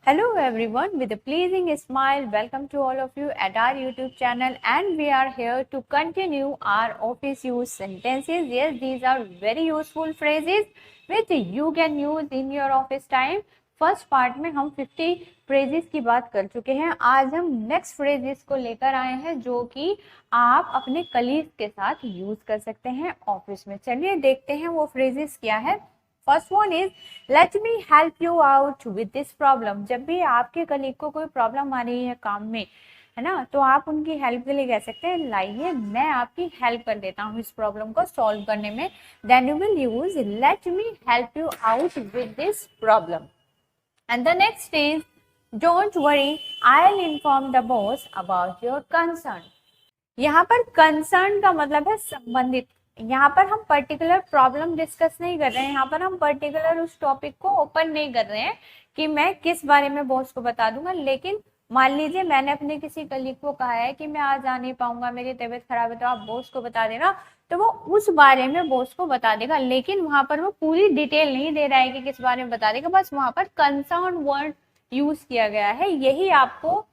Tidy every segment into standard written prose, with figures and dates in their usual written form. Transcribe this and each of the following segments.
Hello everyone, with a pleasing smile, welcome to all of you at our YouTube channel, and we are here to continue our office use sentences. Yes, these are very useful phrases which you can use in your office time. First part में हम 50 phrases की बात कर चुके हैं। आज हम next phrases को लेकर आए हैं जो कि आप अपने कलीग के साथ यूज कर सकते हैं ऑफिस में। चलिए देखते हैं वो फ्रेजेस क्या है। First one is late me help you out with this problem. जब भी आपके कलीग को कोई प्रॉब्लम आ रही है काम में, है ना, तो आप उनकी हेल्प के लिए कह सकते हैं लाइए मैं आपकी हेल्प कर देता हूँ इस प्रॉब्लम को सॉल्व करने में। Then you will use let me help you out with this problem. And the next is, don't worry, I'll inform the boss about your concern. यहाँ पर concern का मतलब है संबंधित। यहाँ पर हम पर्टिकुलर प्रॉब्लम डिस्कस नहीं कर रहे हैं, यहाँ पर हम पर्टिकुलर उस टॉपिक को ओपन नहीं कर रहे हैं कि मैं किस बारे में बॉस को बता दूंगा। लेकिन मान लीजिए मैंने अपने किसी कलीग को कहा है कि मैं आज आ नहीं पाऊंगा, मेरी तबीयत खराब है, तो आप बॉस को बता देना, तो वो उस बारे में बॉस को बता देगा। लेकिन वहां पर वो पूरी डिटेल नहीं दे रहा है कि किस बारे में बता देगा, बस वहां पर कंसर्न वर्ड यूज किया गया है। यही आपको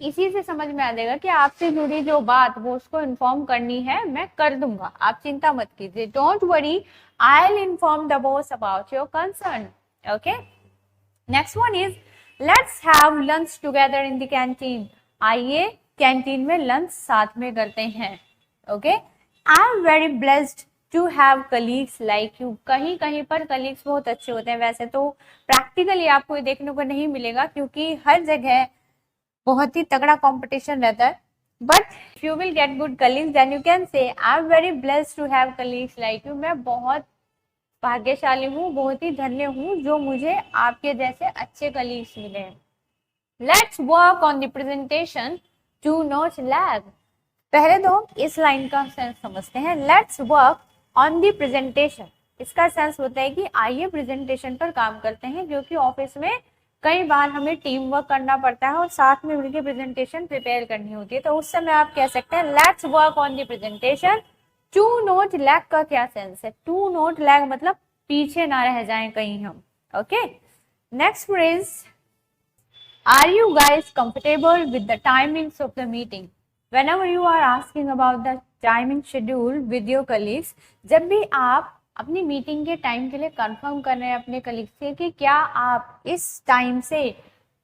इसी से समझ में आ जाएगा कि आपसे जुड़ी जो बात वो उसको इन्फॉर्म करनी है, मैं कर दूंगा, आप चिंता मत कीजिए। Don't worry, I will inform the boss about your concern. Okay, next one is let's have lunch together in the canteen. आइए कैंटीन में लंच साथ में करते हैं। Okay, I am very blessed to have colleagues like you. कहीं कहीं पर colleagues बहुत अच्छे होते हैं, वैसे तो प्रैक्टिकली आपको ये देखने को नहीं मिलेगा क्योंकि हर जगह बहुत ही तगड़ा कंपटीशन रहता है। But if you will get good colleagues then you can say I am very blessed to have colleagues like you. मैं बहुत भाग्यशाली हूँ, बहुत ही धन्य हूँ जो मुझे आपके जैसे अच्छे कलीग्स मिले हैं। Let's work on the presentation to not lag. पहले तो इस लाइन का सेंस समझते हैं। Let's work on the presentation, इसका सेंस होता है कि आइए प्रेजेंटेशन पर काम करते हैं, क्योंकि ऑफिस में कई बार हमें टीम वर्क करना पड़ता है और साथ में मिलकर प्रेजेंटेशन प्रिपेयर करनी होती है। तो उस समय आप कह सकते हैं let's work on the presentation to not lag. का क्या सेंस है? टू नॉट लैग मतलब पीछे ना रह जाएं कहीं हम। Okay, next phrase, are you guys comfortable with the timings of the meeting. Whenever you are asking about the timing schedule with your colleagues, जब भी आप अपनी मीटिंग के टाइम के लिए कंफर्म कर रहे हैं अपने कलीग से कि क्या आप इस टाइम से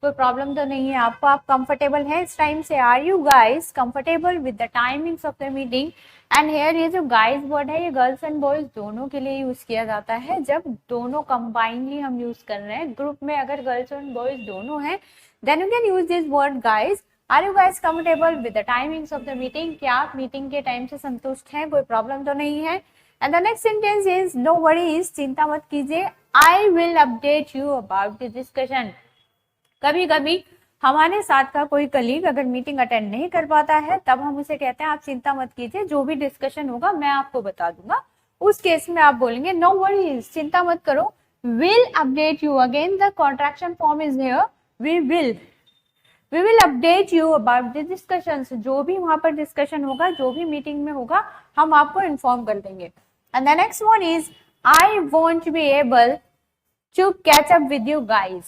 कोई प्रॉब्लम तो नहीं है आपको, आप कंफर्टेबल हैं इस टाइम से, are you guys comfortable with the timings of the meeting. And here ये जो गाइस वर्ड है ये गर्ल्स एंड बॉयज दोनों के लिए यूज किया जाता है। जब दोनों कंबाइनली हम यूज कर रहे हैं, ग्रुप में अगर गर्ल्स एंड बॉयज दोनों हैं, then you can use this word guys. Are you guys comfortable with the timings of the meeting. क्या आप मीटिंग के टाइम से संतुष्ट हैं, कोई प्रॉब्लम तो नहीं है। And the next sentence is no worries, चिंता मत कीजिए, I will update you about the discussion. कभी कभी हमारे साथ का कोई कलीग अगर मीटिंग अटेंड नहीं कर पाता है, तब हम उसे कहते हैं आप चिंता मत कीजिए, जो भी डिस्कशन होगा मैं आपको बता दूंगा। उस केस में आप बोलेंगे नो वरीज, चिंता मत करो, will update you. Again the contraction form is here, we will update you about the discussions। जो भी वहां पर डिस्कशन होगा, जो भी मीटिंग में होगा, हम आपको इन्फॉर्म कर देंगे। And the next one is I won't be able to catch up with you guys.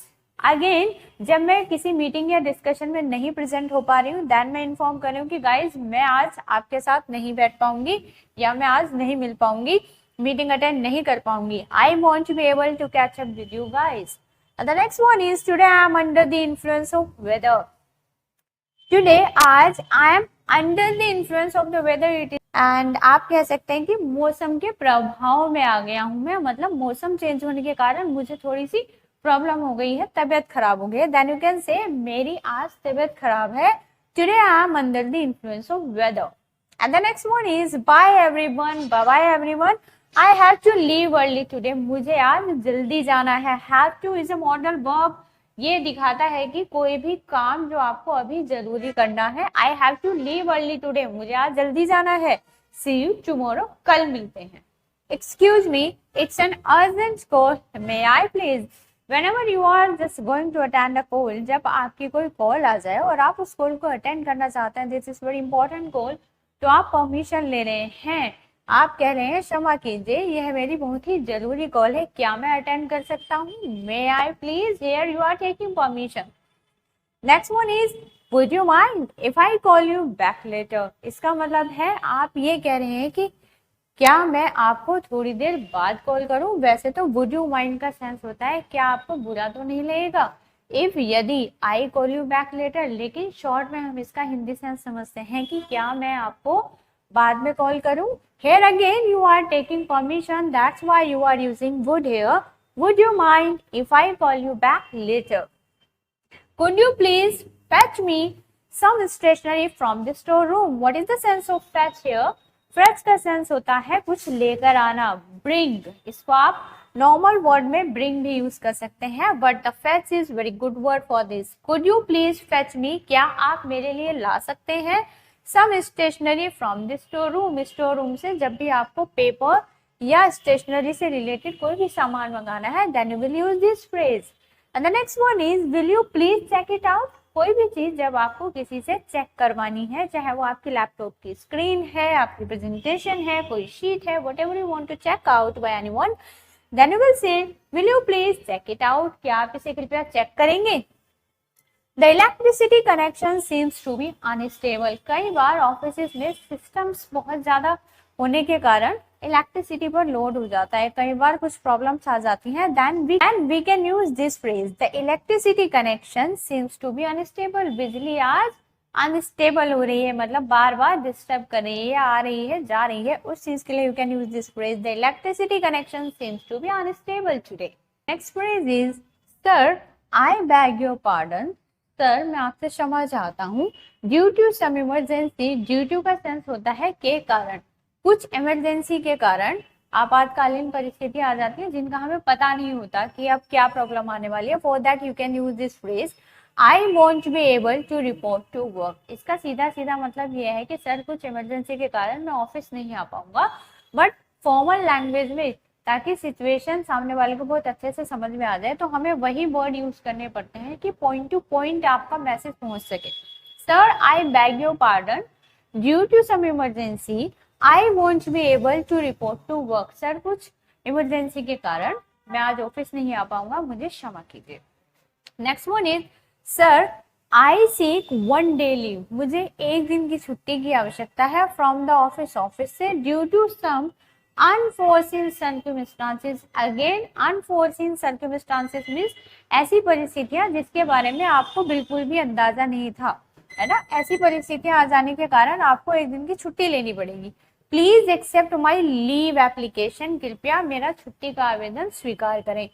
Again जब मैं किसी मीटिंग या डिस्कशन में नहीं प्रेजेंट हो पा रही हूँ, देन मैं इन्फॉर्म कर रही हूँ कि गाइज मैं आज आपके साथ नहीं बैठ पाऊंगी या मैं आज नहीं मिल पाऊंगी, मीटिंग अटेंड नहीं कर पाऊंगी। I won't be able to catch up with you guys. The next one is today I am under the influence of weather। Today आज I am under the influence of the weather it is। and आप कह सकते हैं कि मौसम के प्रभाव में आ गया हूं मैं, मतलब मौसम चेंज होने के कारण मुझे थोड़ी सी प्रॉब्लम हो गई है, तबीयत खराब हो गई है। देन यू कैन से मेरी आज तबीयत खराब है, today I am under the influence of weather। and the next one is bye everyone, bye bye everyone, I have to leave early today। मुझे आज जल्दी जाना है। have to is a modal verb, ये दिखाता है कि कोई भी काम जो आपको अभी जरूरी करना है। I have to leave early today, मुझे आज जल्दी जाना है। see you tomorrow, कल मिलते हैं। excuse me, it's an urgent call, may I please। whenever you are just going to attend a call, जब आपकी कोई कॉल आ जाए और आप उस कॉल को अटेंड करना चाहते हैं, this is very important call, तो आप परमिशन ले रहे हैं, आप कह रहे हैं क्षमा कीजिए, यह मेरी बहुत ही जरूरी कॉल है, क्या मैं अटेंड कर सकता हूँ? May I please, here you are taking permission. Next one is would you mind if I call you back later. इसका मतलब है आप ये कह रहे हैं कि क्या मैं आपको थोड़ी देर बाद कॉल करूं? वैसे तो वुड यू माइंड का सेंस होता है क्या आपको बुरा तो नहीं लगेगा, इफ यदि आई कॉल यू बैक लेटर, लेकिन शॉर्ट में हम इसका हिंदी सेंस समझते हैं कि क्या मैं आपको बाद में कॉल करूं। Here again you are taking permission, that's why you are using would here. Would you mind if I call you back later? Could you please fetch me some stationery from the storeroom? What is the sense of fetch here? Fetch का sense होता है कुछ लेकर आना, bring। इसको आप normal word में bring भी यूज कर सकते हैं, but the fetch is very good word for this. Could you please fetch me? क्या आप मेरे लिए ला सकते हैं some stationery from the store room. Store room से जब भी आपको पेपर या स्टेशनरी से रिलेटेड कोई भी सामान मंगाना है, then you will use this phrase. And the next one is will you please check it out. कोई भी चीज जब आपको किसी से चेक करवानी है, चाहे वो आपकी लैपटॉप की स्क्रीन है, आपकी प्रेजेंटेशन है, कोई शीट है, whatever you want to check out by anyone, then you will say will you please check it out. क्या आप इसे कृपया चेक करेंगे? The electricity connection seems to be unstable. कई बार ऑफिस में सिस्टम्स बहुत ज्यादा होने के कारण इलेक्ट्रिसिटी पर लोड हो जाता है, कई बार कुछ प्रॉब्लम्स आ जाती हैं। Then we can use this phrase. The electricity connection seems to be unstable. बिजली आज अनस्टेबल हो रही है, मतलब बार बार डिस्टर्ब कर रही है, आ रही है, जा रही है, उस चीज के लिए you can use this phrase, the electricity connection seems to be unstable today. Next phrase is sir I beg your pardon. Sir मैं आपसे क्षमा चाहता हूँ, due to some emergency. Due to का सेंस होता है के कारण, कुछ इमरजेंसी के कारण, आपातकालीन परिस्थिति आ जाती है जिनका हमें पता नहीं होता कि अब क्या प्रॉब्लम आने वाली है। For that you can use this phrase I won't be able to report to work. इसका सीधा सीधा मतलब यह है कि सर कुछ इमरजेंसी के कारण मैं ऑफिस नहीं आ पाऊंगा, बट फॉर्मल लैंग्वेज में, ताकि सिचुएशन सामने वाले को बहुत अच्छे से समझ में आ जाए, तो हमें वही वर्ड यूज करने पड़ते हैं कि पॉइंट टू पॉइंट आपका मैसेज पहुंच सके। Sir I beg your pardon due to some emergency I won't be able to report to work. Sir कुछ इमरजेंसी के कारण मैं आज ऑफिस नहीं आ पाऊंगा, मुझे क्षमा कीजिए। Next one is sir I seek one day leave. मुझे एक दिन की छुट्टी की आवश्यकता है फ्रॉम द ऑफिस से, due to some unforeseen circumstances. Again unforeseen circumstances means ऐसी परिस्थितियां जिसके बारे में आपको बिल्कुल भी अंदाजा नहीं था, है ना। ऐसी परिस्थितियां आ जाने के कारण आपको एक दिन की छुट्टी लेनी पड़ेगी। Please accept my leave application. कृपया मेरा छुट्टी का आवेदन स्वीकार करें।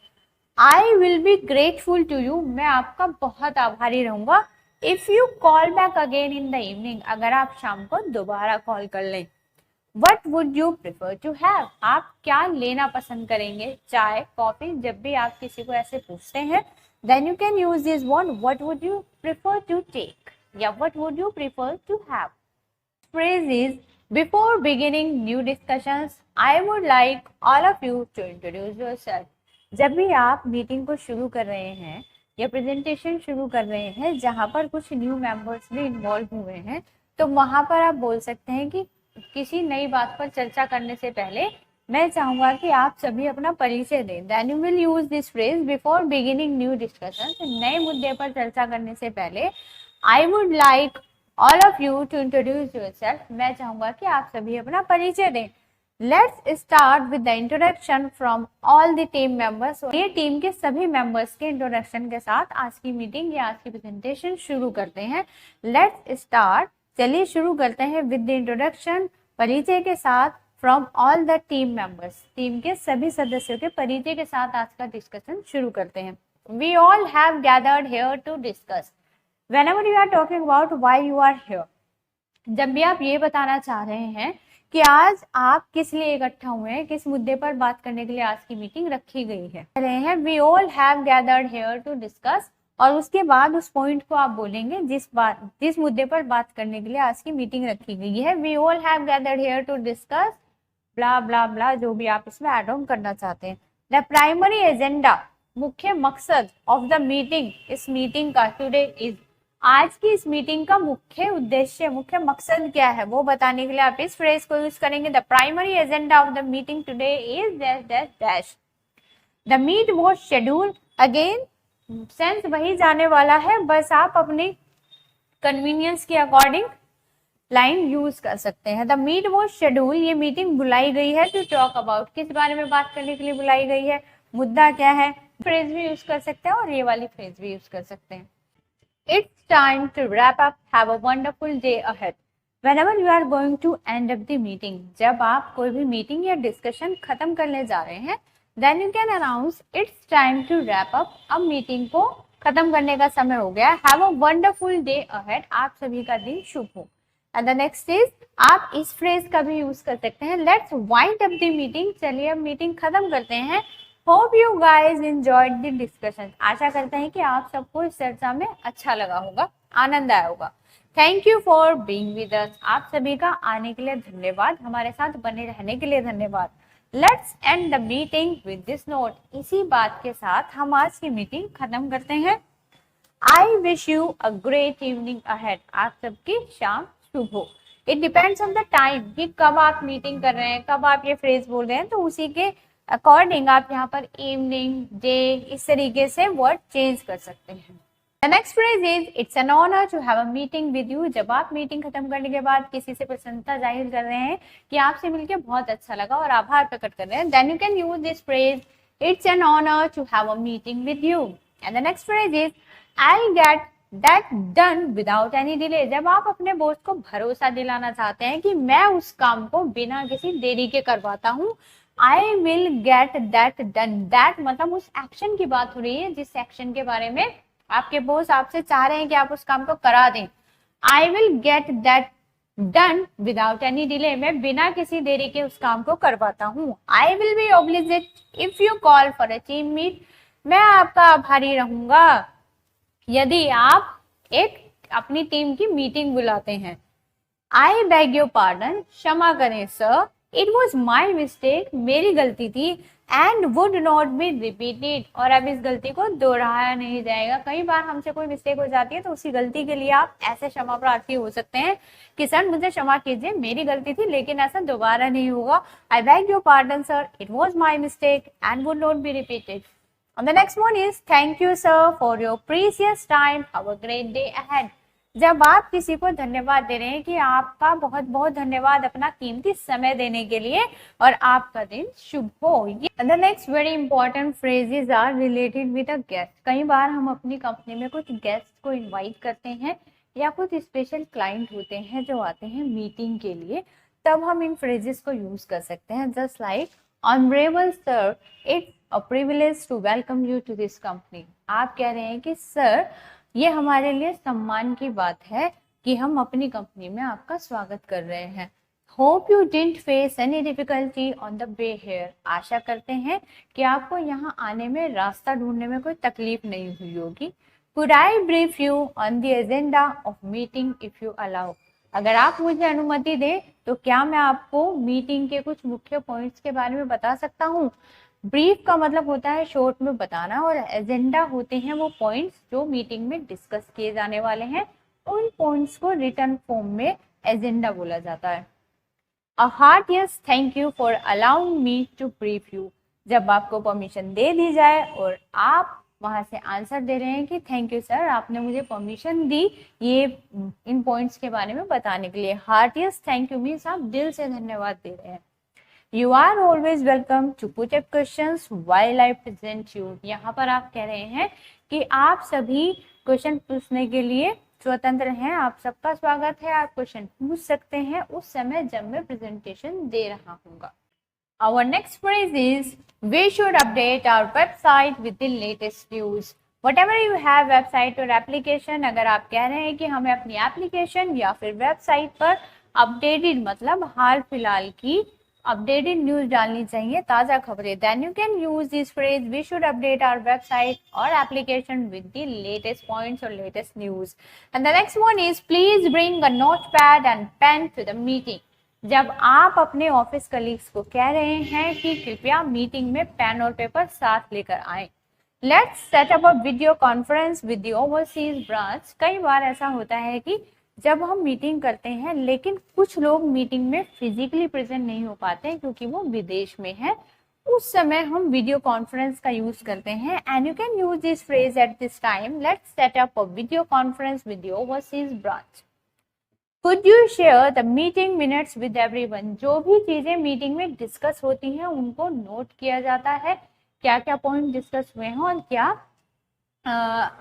I will be grateful to you. मैं आपका बहुत आभारी रहूंगा। If you call back again in the evening. अगर आप शाम को दोबारा कॉल कर लें। What would you prefer to have. आप क्या लेना पसंद करेंगे, चाय, कॉफी। जब भी आप किसी को ऐसे पूछते हैं, then you can use this one, what would you prefer to take या what would you prefer to have. Phrase is before beginning new discussions I would like all of you to introduce yourself. जब भी आप meeting को शुरू कर रहे हैं या प्रेजेंटेशन शुरू कर रहे हैं जहां पर कुछ न्यू मेंबर्स भी इन्वॉल्व हुए हैं, तो वहां पर आप बोल सकते हैं कि किसी नई बात पर चर्चा करने से पहले मैं चाहूंगा कि आप सभी अपना परिचय दें। Then you will use this phrase before beginning new discussion. नए मुद्दे पर चर्चा करने से पहले I would like all of you to introduce yourself. मैं चाहूंगा कि आप सभी अपना परिचय दें। Let's start with the introduction from all the team members. ये टीम के सभी मेंबर्स के इंट्रोडक्शन के साथ आज की मीटिंग या आज की प्रेजेंटेशन शुरू करते हैं। लेट्स स्टार्ट, चलिए शुरू करते हैं विद द इंट्रोडक्शन, परिचय के साथ, from all the team members. Team के सभी सदस्यों के परिचय के साथ आज का डिस्कशन शुरू करते हैं। We all have gathered here to discuss. Whenever you are talking about why you are here, जब भी आप ये बताना चाह रहे हैं कि आज आप किस लिए इकट्ठा हुए हैं, किस मुद्दे पर बात करने के लिए आज की मीटिंग रखी गई है, कह रहे हैं we all have gathered here to discuss, और उसके बाद उस पॉइंट को आप बोलेंगे जिस मुद्दे पर बात करने के लिए आज की मीटिंग रखी गई है। We all have gathered here to discuss blah blah blah, जो भी आप इसमें ऐड ऑन करना चाहते हैं। द प्राइमरी एजेंडा, मुख्य मकसद ऑफ द मीटिंग, इस मीटिंग का, टुडे इज, आज की इस मीटिंग का मुख्य उद्देश्य, मुख्य मकसद क्या है, वो बताने के लिए आप इस फ्रेज को यूज करेंगे। The primary agenda of the meeting today is dash dash dash. The meet was schedule. Again sense वही जाने वाला है, बस आप अपनी कन्वीनियंस के अकॉर्डिंग लाइन यूज कर सकते हैं। द मीट वॉज शेड्यूल, ये मीटिंग बुलाई गई है टू टॉक अबाउट, किस बारे में बात करने के लिए बुलाई गई है, मुद्दा क्या है। फ्रेज भी यूज कर सकते हैं और ये वाली फ्रेज भी यूज कर सकते हैं। It's time to wrap up. Have a wonderful day ahead. Whenever you are going to end up the meeting, जब आप कोई भी मीटिंग या डिस्कशन खत्म करने जा रहे हैं, then you can announce it's time to wrap up. अब मीटिंग को खत्म करने का समय हो गया। Have a wonderful day ahead. आप सभी का दिन शुभ हो। And the next is, आप इस फ्रेज का भी यूज कर सकते हैं। Let's wind up the meeting. चलिए अब मीटिंग खत्म करते हैं। Hope you guys enjoyed the discussion. आशा करते हैं कि आप सबको इस चर्चा में अच्छा लगा होगा, आनंद आया होगा। Thank you for being with us. आप सभी का आने के लिए धन्यवाद, हमारे साथ बने रहने के लिए धन्यवाद। Let's end the meeting with this note. इसी बात के साथ हम आज की मीटिंग खत्म करते हैं। I wish you a great evening ahead. आप सबकी शाम शुभ हो। It depends on the time कि कब आप मीटिंग कर रहे हैं, कब आप ये फ्रेज बोल रहे हैं, तो उसी के अकॉर्डिंग आप यहाँ पर इवनिंग, डे, इस तरीके से वर्ड चेंज कर सकते हैं। The next phrase is, it's an honor to have a meeting with you. जब आप मीटिंग खत्म करने के बाद किसी से प्रसन्नता जाहिर कर रहे हैं कि आपसे मिलकर बहुत अच्छा लगा और आभार प्रकट कर रहे हैं, then you can use this phrase, it's an honor to have a meeting with you. And the next phrase is, I'll get that done without any delay. जब आप अपने बॉस को भरोसा दिलाना चाहते हैं कि मैं उस काम को बिना किसी देरी के करवाता हूँ, I will get that done. That मतलब उस एक्शन की बात हो रही है, जिस एक्शन के बारे में आपके बॉस आपसे चाह रहे हैं कि आप उस काम को करा दें। I will get that done without any delay. मैं बिना किसी देरी के उस काम को करवाता हूँ। I will be obliged if you call for a team meet. मैं आपका आभारी रहूंगा यदि आप एक अपनी टीम की मीटिंग बुलाते हैं। I beg your pardon. क्षमा करें sir. It was my mistake. मेरी गलती थी। And would not be repeated. और अब इस गलती को दोहराया नहीं जाएगा। कई बार हमसे कोई मिस्टेक हो जाती है तो उसी गलती के लिए आप ऐसे क्षमा प्रार्थी हो सकते हैं कि सर मुझे क्षमा कीजिए, मेरी गलती थी, लेकिन ऐसा दोबारा नहीं होगा। I beg your pardon sir. It was my mistake and would not be repeated. And the next one is, thank you sir for your precious time. Have a great day ahead. जब आप किसी को धन्यवाद दे रहे हैं कि आपका बहुत बहुत धन्यवाद अपना कीमती समय देने के लिए और आपका दिन शुभ हो। The next very important phrases are related with a guest. कई बार हम अपनी कंपनी में कुछ गेस्ट को इनवाइट करते हैं या कुछ स्पेशल क्लाइंट होते हैं जो आते हैं मीटिंग के लिए, तब हम इन फ्रेजेस को यूज कर सकते हैं। Just like, honourable sir, it's a privilege to welcome you to this company. आप कह रहे हैं कि सर ये हमारे लिए सम्मान की बात है कि हम अपनी कंपनी में आपका स्वागत कर रहे हैं। Hope you didn't face any difficulty on the way here. आशा करते हैं कि आपको यहाँ आने में, रास्ता ढूंढने में कोई तकलीफ नहीं हुई होगी। Could I brief you on the agenda of meeting if you allow. अगर आप मुझे अनुमति दें तो क्या मैं आपको मीटिंग के कुछ मुख्य पॉइंट्स के बारे में बता सकता हूँ। ब्रीफ का मतलब होता है शॉर्ट में बताना, और एजेंडा होते हैं वो पॉइंट्स जो मीटिंग में डिस्कस किए जाने वाले हैं। उन पॉइंट्स को रिटर्न फॉर्म में एजेंडा बोला जाता है। A heartiest thank you for allowing me to brief you. जब आपको परमिशन दे दी जाए और आप वहां से आंसर दे रहे हैं कि थैंक यू सर, आपने मुझे परमिशन दी ये इन पॉइंट्स के बारे में बताने के लिए। Heart yes thank you means आप दिल से धन्यवाद दे रहे हैं। You are always welcome to put up questions while I present you. यहाँ पर आप कह रहे हैं कि आप सभी क्वेश्चन पूछने के लिए स्वतंत्र हैं, आप सबका स्वागत है, आप क्वेश्चन पूछ सकते हैं उस समय जब मैं प्रेजेंटेशन दे रहा हूँगा। Our next phrase is, we should update our website with the latest news. Whatever you have website और एप्लीकेशन, अगर आप कह रहे हैं कि हमें अपनी एप्लीकेशन या फिर वेबसाइट पर अपडेटेड मतलब हाल फिलहाल की अपडेटेड न्यूज डालनी चाहिए, ताजा खबरें, then you can use this phrase, we should update our website और application with the latest points और latest news. And the next one is, please bring a notepad and pen to the meeting. जब आप अपने office colleagues को कह रहे हैं कि कृपया मीटिंग में पेन और पेपर साथ लेकर आएं, let's set up a video conference with the overseas branch. कई बार ऐसा होता है कि जब हम मीटिंग करते हैं लेकिन कुछ लोग मीटिंग में फिजिकली प्रेजेंट नहीं हो पाते हैं क्योंकि वो विदेश में है, उस समय हम वीडियो कॉन्फ्रेंस का यूज करते हैं। And you can use this phrase at this time, let's set up a video conference with the overseas branch. Could you share the meeting minutes with everyone? जो भी चीजें मीटिंग में discuss होती हैं उनको नोट किया जाता है, क्या क्या पॉइंट डिस्कस हुए हैं और क्या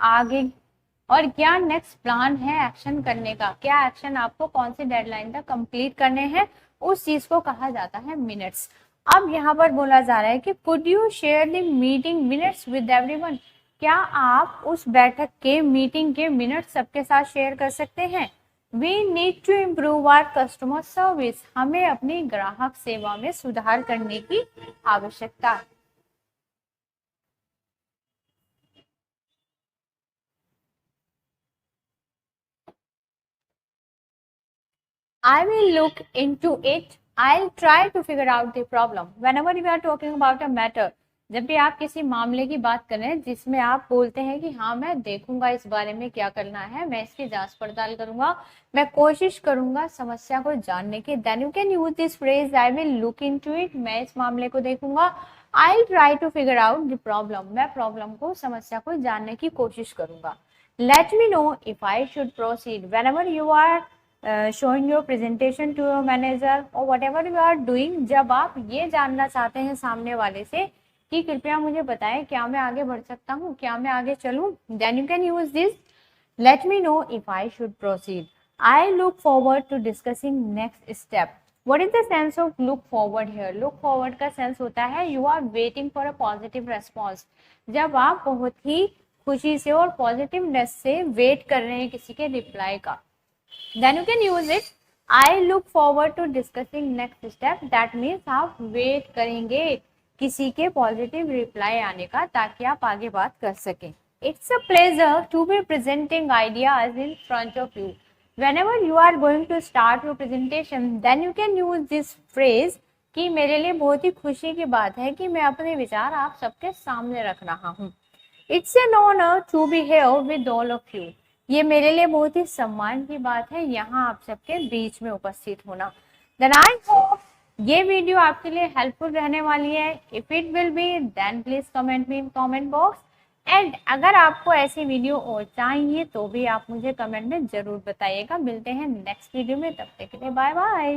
आगे और क्या नेक्स्ट प्लान है एक्शन करने का, क्या एक्शन आपको कौन सी डेडलाइन तक कंप्लीट करने हैं, उस चीज को कहा जाता है मिनट्स। अब यहाँ पर बोला जा रहा है कि could you share the meeting minutes with everyone? क्या आप उस बैठक के मीटिंग के मिनट्स सबके साथ शेयर कर सकते हैं? We need to improve our customer service. हमें अपनी ग्राहक सेवा में सुधार करने की आवश्यकता है। I will look into it. I'll try to figure out the problem. Whenever we are talking about a matter, जब भी आप किसी मामले की बात कर रहे हैं जिसमें आप बोलते हैं कि हाँ मैं देखूंगा इस बारे में क्या करना है, मैं इसकी जांच पड़ताल करूंगा, मैं कोशिश करूंगा समस्या को जानने की, then you can use this phrase I will look into it. मैं इस मामले को देखूंगा। I will try to figure out the problem, मैं प्रॉब्लम को, समस्या को जानने की कोशिश करूंगा। Let me know if I should proceed. Whenever you are showing your presentation to your manager और whatever you are doing, जब आप ये जानना चाहते हैं सामने वाले से कि कृपया मुझे बताएं क्या मैं आगे बढ़ सकता हूँ, क्या मैं आगे चलूं, then you can use this let me know if I should proceed. I look forward to discussing next step. What is the sense of look forward here? Look forward का सेंस होता है you are waiting for a positive response. जब आप बहुत ही खुशी से और positiveness से वेट कर रहे हैं किसी के रिप्लाई का, then you can use it I look forward to discussing next step. That means आप वेट करेंगे किसी के पॉजिटिव रिप्लाई आने का ताकि आप आगे बात कर सकें। It's a pleasure to be presenting ideas in front of you. Whenever you are going to start your presentation, then you can use this phrase कि मेरे लिए बहुत ही खुशी की बात है कि मैं अपने विचार आप सबके सामने रख रहा हूँ। It's an honor to be here with all of you. ये मेरे लिए बहुत ही सम्मान की बात है यहाँ आप सबके बीच में उपस्थित होना। Then I hope ये वीडियो आपके लिए हेल्पफुल रहने वाली है। If it will be then please comment me in comment box. And अगर आपको ऐसी वीडियो और चाहिए तो भी आप मुझे कमेंट में जरूर बताइएगा। मिलते हैं नेक्स्ट वीडियो में, तब तक के लिए बाय बाय।